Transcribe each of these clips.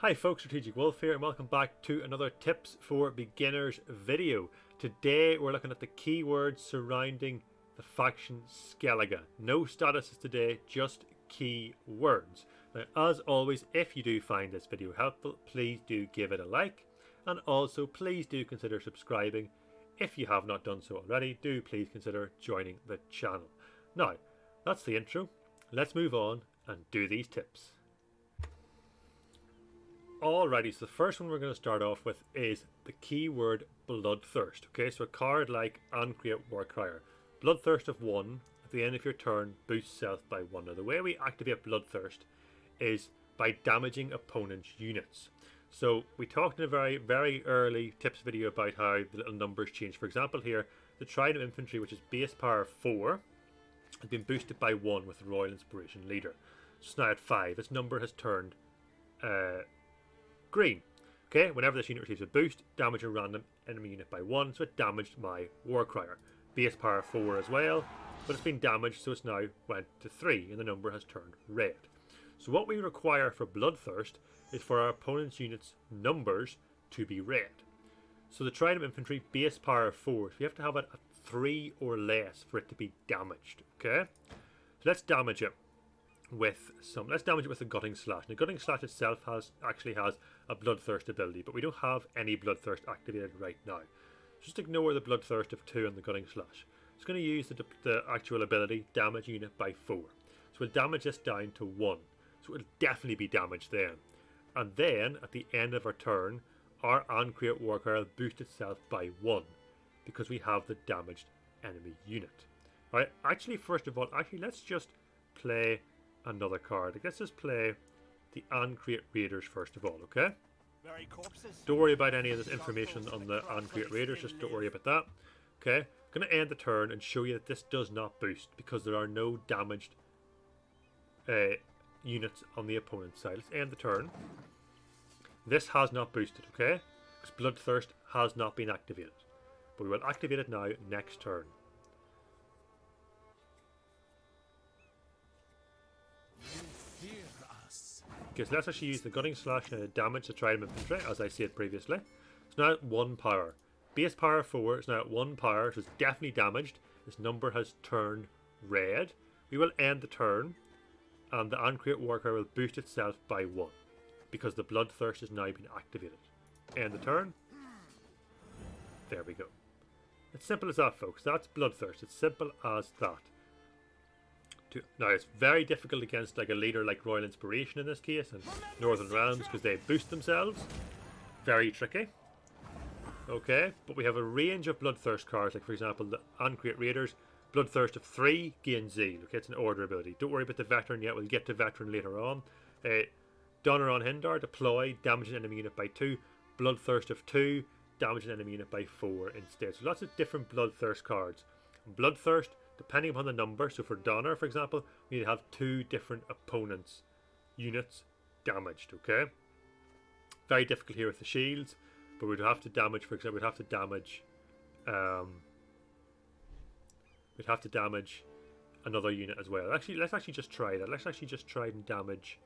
Hi folks, StrategicWolf here and welcome back to another Tips for Beginners video. Today we're looking at the keywords surrounding the faction Skellige. No statuses today, just keywords. Now as always, if you do find this video helpful, please do give it a like, and also please do consider subscribing. If you have not done so already, do please consider joining the channel. Now, that's the intro. Let's move on and do these tips. Alrighty, so the first one we're going to start off with is the keyword Bloodthirst. Okay, so a card like Uncreate Warcrier. Bloodthirst of 1 at the end of your turn boosts self by 1. Now the way we activate Bloodthirst is by damaging opponent's units. So we talked in a very early tips video about how the little numbers change. For example here, the Trident Infantry, which is base power 4, has been boosted by 1 with the Royal Inspiration Leader. So now at 5, its number has turned green. Okay, whenever this unit receives a boost, damage a random enemy unit by 1, so it damaged my Warcrier. Base power 4 as well, but it's been damaged, so it's now went to 3, and the number has turned red. So what we require for Bloodthirst is for our opponent's units' numbers to be red. So the Trident Infantry, base power 4, so we have to have it at 3 or less for it to be damaged. Okay, so let's damage it with the Gutting Slash. Now, Gutting Slash itself actually has a Bloodthirst ability, but we don't have any Bloodthirst activated right now. Just ignore the Bloodthirst of 2 and the Gutting Slash. It's going to use the actual ability, damage unit by 4. So we'll damage this down to 1. So it'll definitely be damaged then. And then, at the end of our turn, our Uncreate Warcrier will boost itself by 1, because we have the damaged enemy unit. Alright, actually, first of all, let's just play another card. Let's just play the Uncreate Raiders first of all, okay? Don't worry about any of this information on the Uncreate Raiders, just don't worry about that. Okay, I'm going to end the turn and show you that this does not boost because there are no damaged units on the opponent's side. Let's end the turn. This has not boosted, okay? Because Bloodthirst has not been activated. But we will activate it now next turn. Okay, so let's actually use the Gutting Slash to damage the Trident Infantry, as I said previously. It's now at 1 power. Base power 4 is now at 1 power, so it's definitely damaged. This number has turned red. We will end the turn, and the Uncreate Warcrier will boost itself by 1, because the Bloodthirst has now been activated. End the turn. There we go. It's simple as that, folks. That's Bloodthirst. It's simple as that. Now it's very difficult against like a leader like Royal Inspiration in this case and Northern Realms because they boost themselves. Very tricky. Okay, but we have a range of Bloodthirst cards, like for example the Uncreate Raiders. Bloodthirst of 3 gains Zeal. Okay, it's an order ability. Don't worry about the Veteran yet, we'll get to Veteran later on. Donner on Hindar, deploy, damage an enemy unit by 2. Bloodthirst of 2, damage an enemy unit by 4 instead. So lots of different Bloodthirst cards. Bloodthirst, depending upon the number, so for Donner for example, we need to have 2 different opponents' units damaged, okay? Very difficult here with the shields, but we'd have to damage, for example, we'd have to damage another unit as well. Actually, let's actually just try that. Let's actually just try and damage,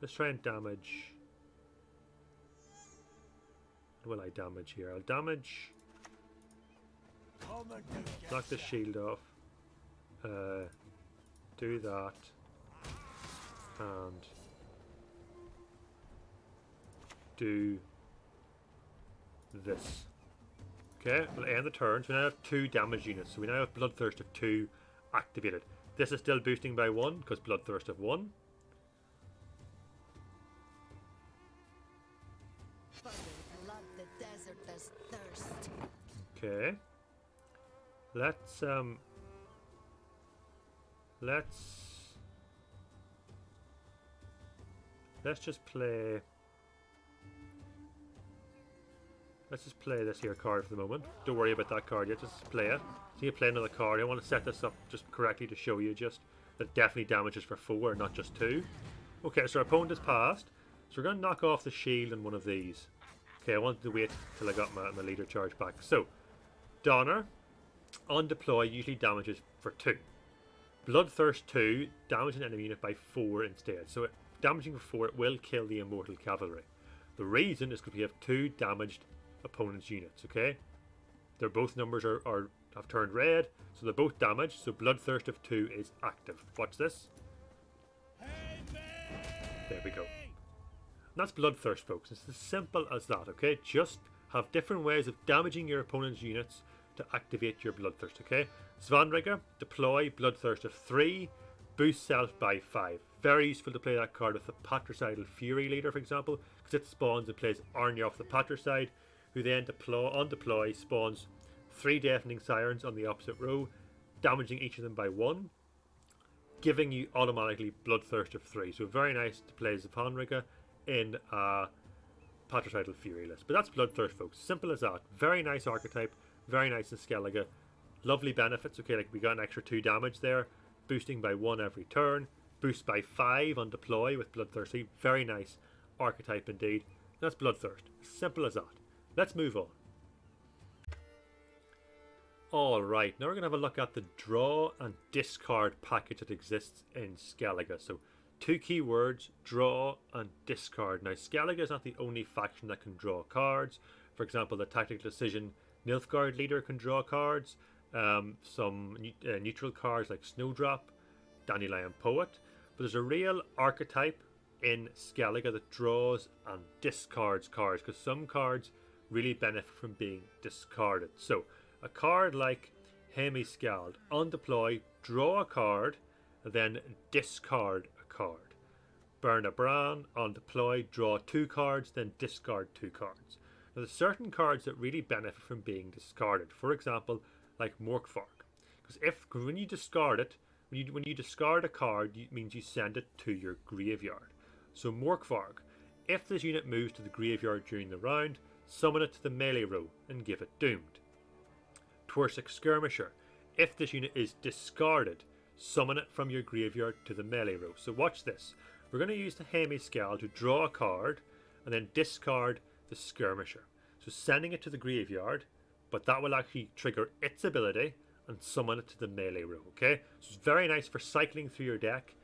let's try and damage, what will I damage here? I'll damage, knock the shield off, do that, and do this. Okay, we'll end the turn. So we now have 2 damage units. So we now have Bloodthirst of 2 activated. This is still boosting by 1 because Bloodthirst of 1. Okay. Let's just play. Let's just play this here card for the moment. Don't worry about that card yet, just play it. So you play another card. I want to set this up just correctly to show you just that it definitely damages for 4, not just 2. Okay, so our opponent has passed. So we're going to knock off the shield on one of these. Okay, I wanted to wait till I got my leader charge back. So, Donner, on deploy, usually damages for 2. Bloodthirst 2, damage an enemy unit by 4 instead. So damaging for 4, it will kill the Immortal Cavalry. The reason is because we have 2 damaged opponent's units, okay? Their both numbers have turned red, so they're both damaged, so Bloodthirst of 2 is active. Watch this. There we go. And that's Bloodthirst, folks. It's as simple as that, okay? Just have different ways of damaging your opponent's units to activate your Bloodthirst, okay? Svanrigger, deploy Bloodthirst of 3, boost self by 5. Very useful to play that card with the Patricidal Fury leader, for example, because it spawns and plays Arnya off the Patricide, who then on deploy spawns 3 Deafening Sirens on the opposite row, damaging each of them by 1, giving you automatically Bloodthirst of 3. So very nice to play Svanrigger in a Patricidal Fury list. But that's Bloodthirst, folks. Simple as that. Very nice archetype. Very nice in Skellige. Lovely benefits. Okay, like we got an extra 2 damage there. Boosting by 1 every turn. Boost by 5 on deploy with Bloodthirsty. Very nice archetype indeed. That's Bloodthirst. Simple as that. Let's move on. Alright, now we're going to have a look at the draw and discard package that exists in Skellige. So 2 keywords, draw and discard. Now Skellige is not the only faction that can draw cards. For example, the Tactical Decision Nilfgaard leader can draw cards. Some neutral cards like Snowdrop, Dandelion Poet. But there's a real archetype in Skellige that draws and discards cards, because some cards really benefit from being discarded. So a card like Hemi-Skald, on deploy, draw a card, and then discard a card. Berna Bran, on deploy, draw 2 cards, then discard 2 cards. Now there's certain cards that really benefit from being discarded. For example, like Morkvarg. Because when you discard it, when you discard a card, it means you send it to your graveyard. So Morkvarg, if this unit moves to the graveyard during the round, summon it to the melee row and give it Doomed. Twersic Skirmisher, if this unit is discarded, summon it from your graveyard to the melee row. So watch this. We're going to use the Hemi-Skald to draw a card and then discard the Skirmisher. So sending it to the graveyard, but that will actually trigger its ability and summon it to the melee row, okay? So it's very nice for cycling through your deck,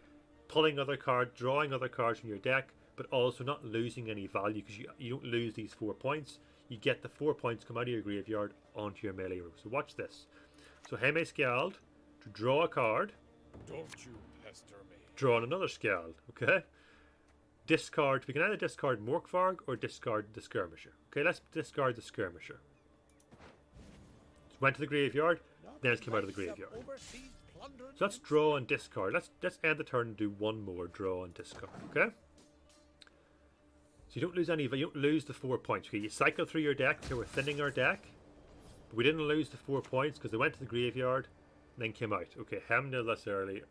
pulling other cards, drawing other cards from your deck, but also not losing any value, because you don't lose these 4 points. You get the 4 points come out of your graveyard onto your melee row. So watch this. So Hemi-Skald to draw a card. Don't you pester me. Draw another Skald, okay? Discard. We can either discard Morkvarg or discard the Skirmisher. Okay, let's discard the Skirmisher. So went to the graveyard, then it's come out of the graveyard. So let's draw and discard. Let's end the turn and do one more draw and discard, okay? So you don't lose any, you don't lose the 4 points. Okay, you cycle through your deck, so we're thinning our deck. But we didn't lose the 4 points because they went to the graveyard and then came out. Okay, Hemnil less early.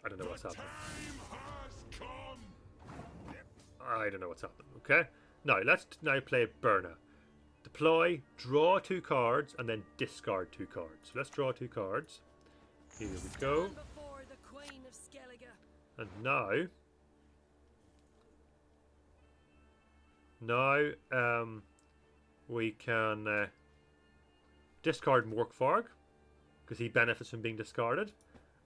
I don't know what's happening. I don't know what's happening, okay? Now, let's now play Berna. Deploy, draw 2 cards, and then discard 2 cards. So let's draw 2 cards. Here we go. And now we can discard Morkvarg, because he benefits from being discarded.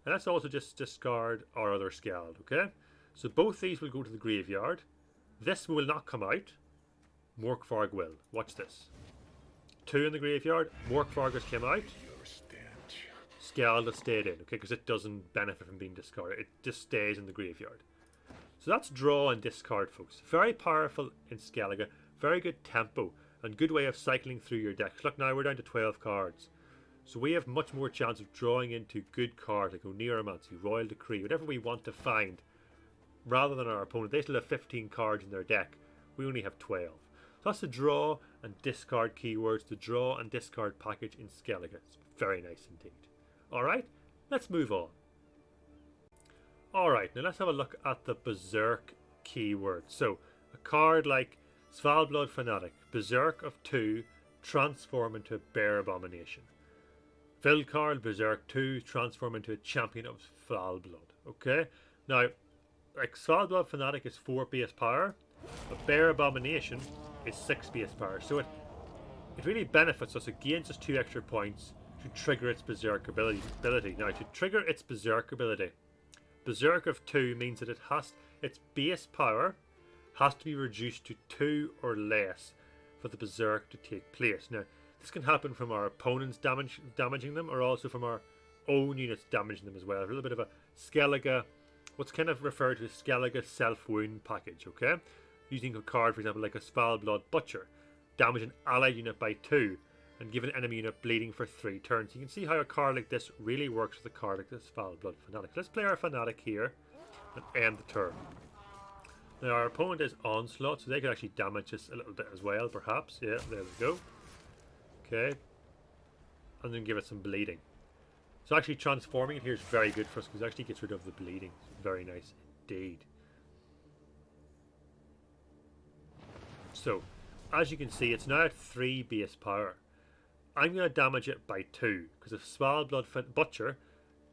And let's also just discard our other Skald, okay? So both these will go to the graveyard. This will not come out. Morkvarg will. Watch this. 2 in the graveyard. Morkvarg has come out. Skald has stayed in, okay, because it doesn't benefit from being discarded. It just stays in the graveyard. So that's draw and discard, folks. Very powerful in Skellige. Very good tempo and good way of cycling through your decks. Look, now we're down to 12 cards. So we have much more chance of drawing into good cards like Oneiromancy, Royal Decree, whatever we want to find, rather than our opponent. They still have 15 cards in their deck. We only have 12. So that's the draw and discard keywords, the draw and discard package in Skellige. It's very nice indeed. Alright, let's move on. Alright, now let's have a look at the Berserk keyword. So, a card like Svalblood Fanatic, Berserk of 2, transform into a Bear Abomination. Vilkarl, Berserk 2, transform into a Champion of Svalblood. Okay, now, like Svalblood Fanatic is 4 base power, a Bear Abomination is 6 base power. So it really benefits us. It gains us 2 extra points to trigger its Berserk ability. Now, to trigger its Berserk ability, Berserk of 2 means that its base power has to be reduced to 2 or less for the Berserk to take place. Now, this can happen from our opponents damaging them, or also from our own units damaging them as well. A little bit of a Skellige, what's kind of referred to as Skellige self-wound package, okay? Using a card, for example, like a Svalblood Butcher. Damage an allied unit by 2 and give an enemy unit bleeding for 3 turns. You can see how a card like this really works with a card like this Svalblood Fanatic. Let's play our Fanatic here and end the turn. Now our opponent is Onslaught, so they can actually damage us a little bit as well, perhaps. Yeah, there we go. Okay. And then give it some bleeding. So actually transforming it here is very good for us because it actually gets rid of the bleeding. It's very nice indeed. So, as you can see, it's now at 3 base power. I'm going to damage it by 2 because a Svalblood Butcher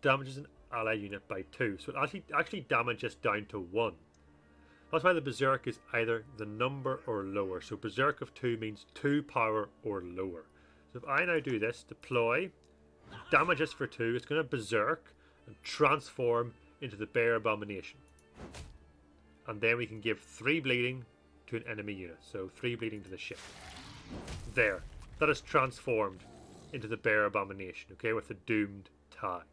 damages an allied unit by 2. So it actually damages down to 1. That's why the Berserk is either the number or lower. So Berserk of 2 means 2 power or lower. So if I now do this, deploy, damages for 2, it's going to Berserk and transform into the Bear Abomination. And then we can give 3 bleeding to an enemy unit. So 3 bleeding to the ship. There. That is transformed into the Bear Abomination, okay, with the doomed tag.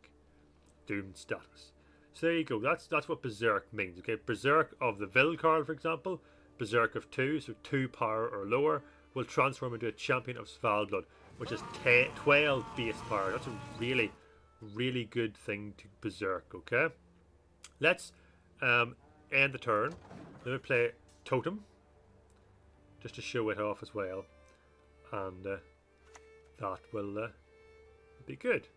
Doomed status. So there you go, that's what Berserk means, okay? Berserk of the Vil card, for example, Berserk of 2, so 2 power or lower, will transform into a Champion of Svalblood, which is 12 base power. That's a really, really good thing to Berserk, okay? Let's end the turn. Let me play Totem, just to show it off as well, and that will be good.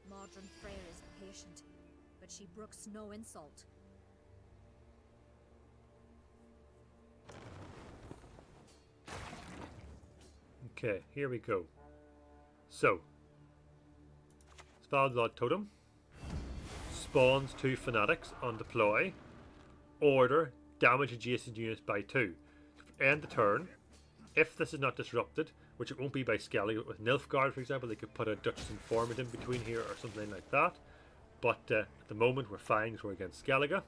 Modron Freyr is patient, but she brooks no insult. Okay, here we go. So, Svalblood Totem spawns 2 Fanatics on deploy. Order, damage adjacent units by 2. End the turn. If this is not disrupted, which it won't be by Skellige, with Nilfgaard, for example, they could put a Dutch Informant in between here or something like that. But at the moment we're fine because we're against Skellige.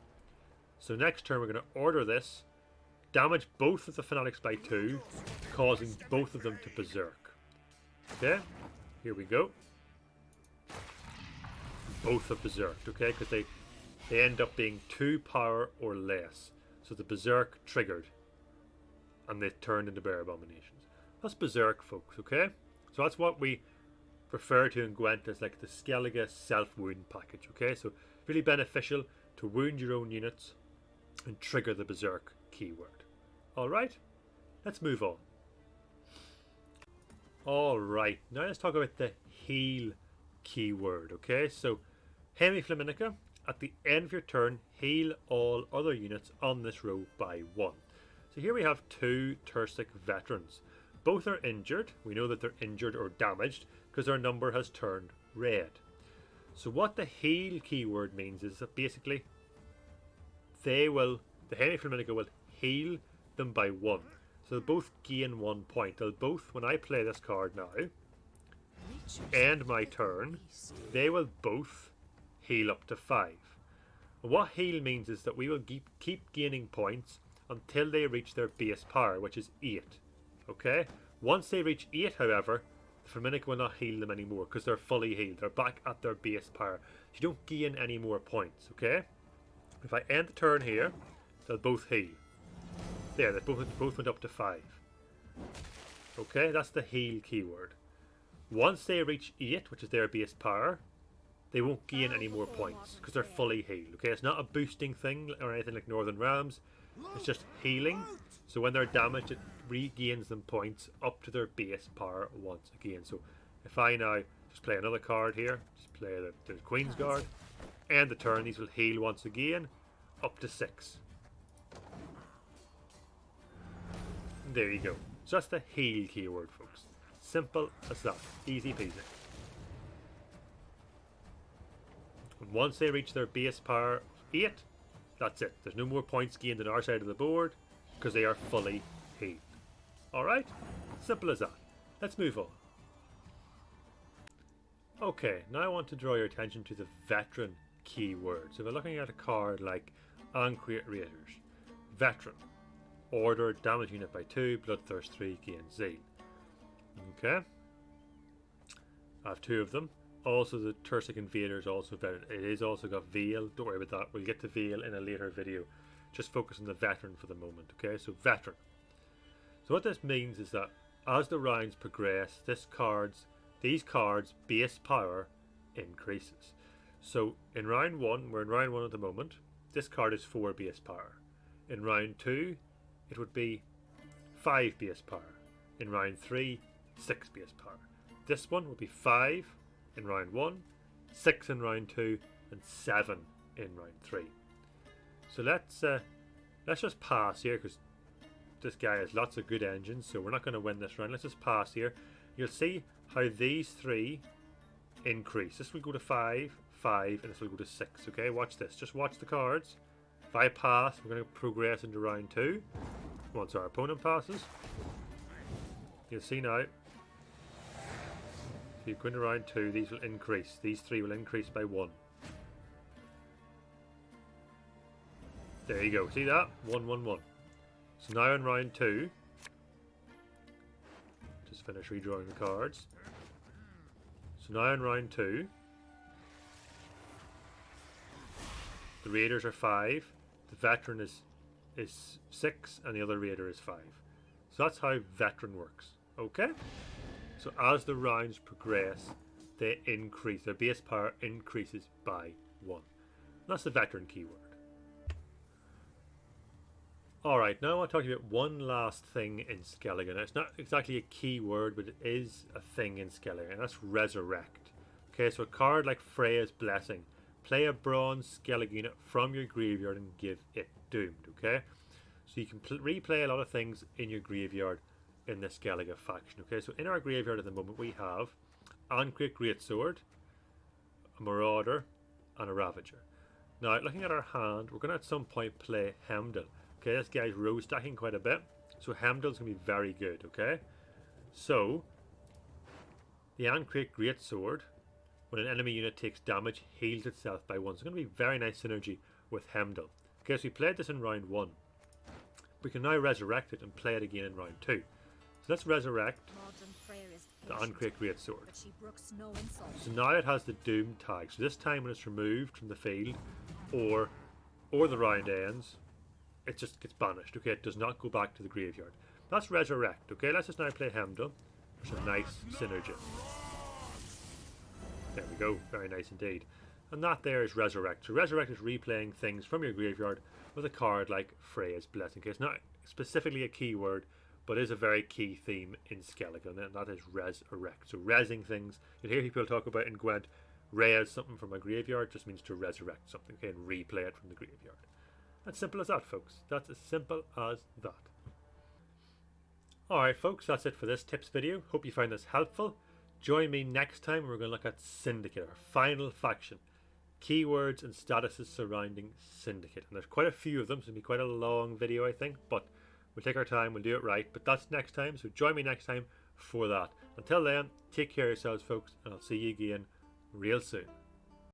So next turn we're going to order this, damage both of the Fanatics by 2, causing both of them to Berserk. Okay, here we go. Both have Berserked, okay, because they end up being 2 power or less. So the Berserk triggered, and they turned into Bear Abominations. That's Berserk, folks, okay? So that's what we refer to in Gwent as like the Skellige self-wound package, okay? So really beneficial to wound your own units and trigger the Berserk keyword. Alright, let's move on. Alright, now let's talk about the heal keyword, okay? So, Hemi Flaminica, at the end of your turn, heal all other units on this row by 1. So here we have 2 Turstic veterans. Both are injured. We know that they're injured or damaged because their number has turned red. So what the heal keyword means is that basically the Hemi Flaminica will heal them by 1. So they'll both gain 1 point. They'll both, when I play this card now, end my turn, they will both heal up to 5. And what heal means is that we will keep gaining points until they reach their base power, which is 8. Okay? Once they reach 8, however, the Flaminica will not heal them anymore because they're fully healed. They're back at their base power. So you don't gain any more points, okay? If I end the turn here, they'll both heal. There, they both went up to 5. Okay, that's the heal keyword. Once they reach 8, which is their base power, they won't gain any more points because they're fully healed. Okay, it's not a boosting thing or anything like Northern Realms. It's just healing. So when they're damaged, it regains them points up to their base power once again. So if I now just play another card here, just play the Queen's Guard, end the turn, these will heal once again up to 6. And there you go. So that's the heal keyword, folks. Simple as that. Easy peasy. And once they reach their base power of 8, that's it. There's no more points gained on our side of the board because they are fully healed. Alright? Simple as that. Let's move on. Okay, now I want to draw your attention to the veteran keyword. So if we're looking at a card like and create raiders. Veteran. Order, damage unit by 2, Bloodthirst 3, gain zeal. Okay. I have 2 of them. Also, the Tursic Invader is also veteran. It is also got Veil. Don't worry about that. We'll get to Veil in a later video. Just focus on the veteran for the moment. Okay, so veteran. So what this means is that as the rounds progress, these cards' base power increases. So in round 1, we're in round 1 at the moment, this card is 4 base power. In round 2, it would be 5 base power. In round 3, 6 base power. This one would be 5 in round 1, 6 in round 2, and 7 in round 3. So let's just pass here, because this guy has lots of good engines, so we're not going to win this round. Let's just pass here. You'll see how these 3 increase. This will go to 5, 5, and this will go to 6. Okay, watch this. Just watch the cards. If I pass, we're going to progress into round 2. Once our opponent passes, you'll see now. If you go into round 2, these will increase. These 3 will increase by 1. There you go. See that? 1, 1, 1. So now in round 2, just finish redrawing the cards. So now in round 2, the raiders are 5, the veteran is 6, and the other raider is 5. So that's how veteran works. Okay? So as the rounds progress, they increase. Their base power increases by 1. That's the veteran keyword. Alright, now I want to talk to you about one last thing in Skellige. Now, it's not exactly a keyword, but it is a thing in Skellige, and that's Resurrect. Okay, so a card like Freya's Blessing. Play a bronze Skellige unit from your graveyard and give it doomed, okay? So you can replay a lot of things in your graveyard in the Skellige faction, okay? So in our graveyard at the moment we have Ancrate Greatsword, a Marauder, and a Ravager. Now, looking at our hand, we're going to at some point play Heimdall. Okay, this guy's row stacking quite a bit, so Heimdall's going to be very good, okay? So, the Ancrate Greatsword, when an enemy unit takes damage, heals itself by 1. So it's going to be very nice synergy with Heimdall. Okay, so we played this in round 1. We can now resurrect it and play it again in round 2. So let's resurrect the Ancrate Greatsword. So now it has the Doom tag. So this time when it's removed from the field, or the round ends, it just gets banished, okay? It does not go back to the graveyard. That's Resurrect, okay? Let's just now play Heimdall. There's a nice synergy. There we go, very nice indeed. And that there is Resurrect. So Resurrect is replaying things from your graveyard with a card like Freya's Blessing. Okay, it's not specifically a keyword, but is a very key theme in Skellige, and that is Resurrect. So resing things. You'll hear people talk about in Gwent, res something from a graveyard just means to resurrect something, okay, and replay it from the graveyard. As simple as that, folks. That's as simple as that. Alright, folks, that's it for this tips video. Hope you found this helpful. Join me next time when we're going to look at Syndicate, our final faction. Keywords and statuses surrounding Syndicate. And there's quite a few of them, so it'll be quite a long video, I think. But we'll take our time, we'll do it right. But that's next time, so join me next time for that. Until then, take care of yourselves, folks, and I'll see you again real soon.